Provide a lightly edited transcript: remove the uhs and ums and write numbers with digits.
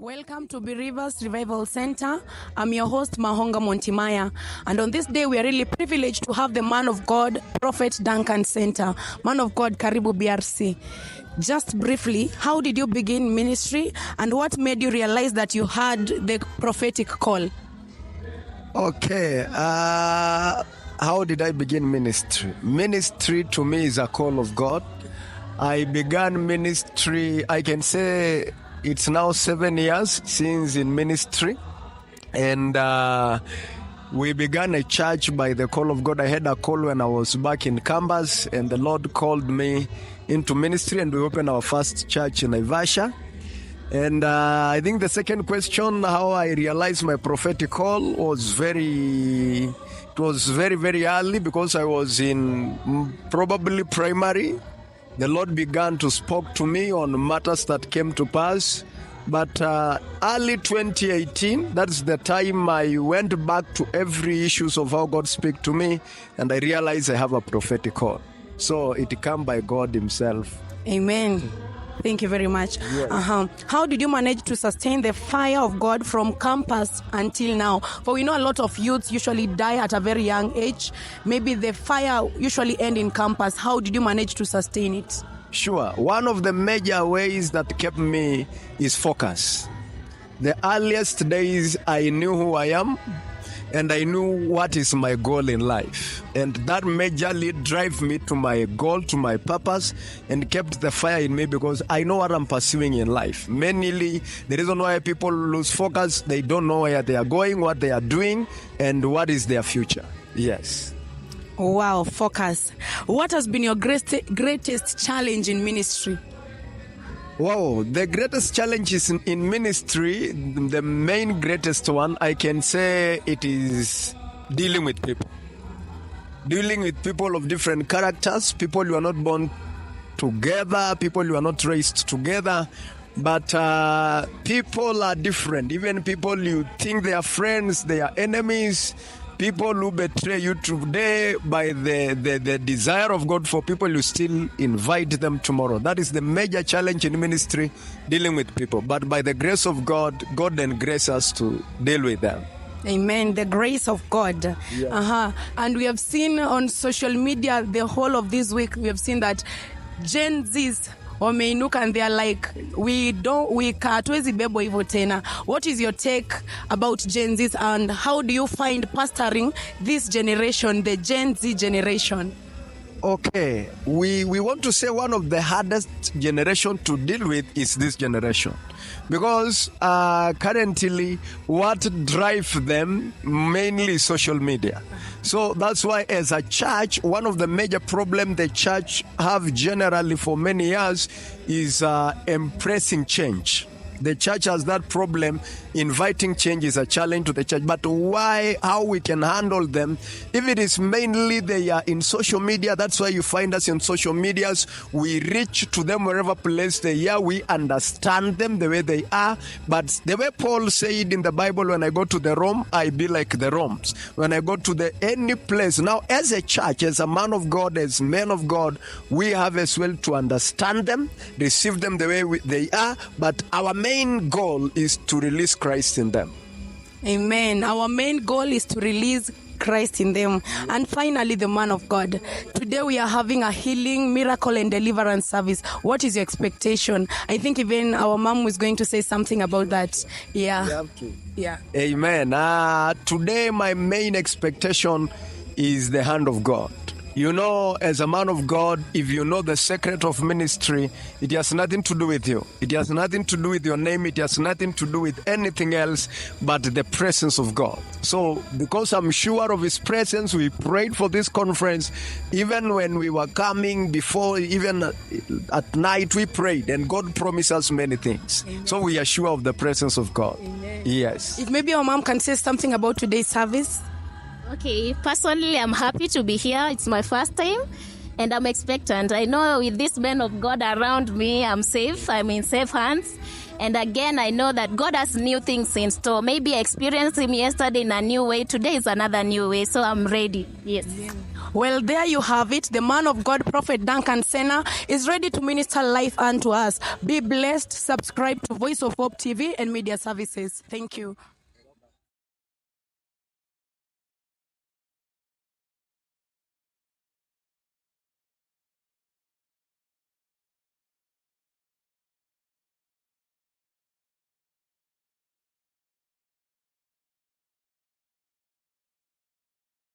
Welcome to Believers Revival Center. I'm your host, Mahonga Montimaya. And on this day, we are really privileged to have the man of God, Prophet Duncan Center. Man of God, Karibu BRC. Just briefly, how did you begin ministry and what made you realize that you had the prophetic call? Okay, how did I begin ministry? Ministry to me is a call of God. I began ministry, I can say it's now 7 years since in ministry. And we began a church by the call of God. I had a call when I was back in campus, and the Lord called me into ministry, and we opened our first church in Naivasha. And I think the second question, how I realized my prophetic call, was very early, because I was in probably primary. The Lord began to speak to me on matters that came to pass. But early 2018, that's the time I went back to every issues of how God speaks to me, and I realized I have a prophetic call. So it came by God himself. Amen. Thank you very much. Yes. How did you manage to sustain the fire of God from campus until now? For we know a lot of youths usually die at a very young age. Maybe the fire usually ends in campus. How did you manage to sustain it? Sure. One of the major ways that kept me is focus. The earliest days, I knew who I am, and I knew what is my goal in life. And that majorly drive me to my goal, to my purpose, and kept the fire in me, because I know what I'm pursuing in life. Mainly, the reason why people lose focus, they don't know where they are going, what they are doing, and what is their future. Yes. Wow, focus. What has been your greatest challenge in ministry? Wow, the greatest challenge is in ministry, the main greatest one, I can say it is dealing with people. Dealing with people of different characters, people you are not born together, people you are not raised together, but people are different. Even people you think they are friends, they are enemies. People who betray you today by the desire of God for people, you still invite them tomorrow. That is the major challenge in ministry, dealing with people. But by the grace of God, God then grace us to deal with them. Amen. The grace of God. Yeah. And we have seen on social media the whole of this week, we have seen that Gen Zs wameinuka and they are like, hatuwezi bebo hivyo tena. What is your take about Gen Zs, and how do you find pastoring this generation, the Gen Z generation? Okay, we want to say one of the hardest generation to deal with is this generation, because currently what drives them mainly is social media. So that's why as a church, one of the major problems the church have generally for many years is embracing change. The church has that problem. Inviting change is a challenge to the church. But how we can handle them, if it is mainly they are in social media, that's why you find us in social medias. We reach to them wherever place they are. We understand them the way they are. But the way Paul said in the Bible, when I go to the Rome, I be like the Romans. When I go to any place. Now, as a church, as a man of God, as men of God, we have as well to understand them, receive them the way they are. But our main goal is to release Christ in them. Amen. Our main goal is to release Christ in them. And finally, the man of God. Today we are having a healing, miracle, and deliverance service. What is your expectation? I think even our mom was going to say something about that. Yeah. You have to. Yeah. Amen. Today my main expectation is the hand of God. You know, as a man of God, if you know the secret of ministry, it has nothing to do with you. It has nothing to do with your name. It has nothing to do with anything else but the presence of God. So, because I'm sure of His presence, we prayed for this conference. Even when we were coming before, even at night, we prayed, and God promised us many things. Amen. So we are sure of the presence of God. Amen. Yes. If maybe our mom can say something about today's service. Okay, personally, I'm happy to be here. It's my first time, and I'm expectant. I know with this man of God around me, I'm safe. I'm in safe hands. And again, I know that God has new things in store. Maybe I experienced Him yesterday in a new way. Today is another new way, so I'm ready. Yes. Well, there you have it. The man of God, Prophet Duncan Senna, is ready to minister life unto us. Be blessed. Subscribe to Voice of Hope TV and media services. Thank you.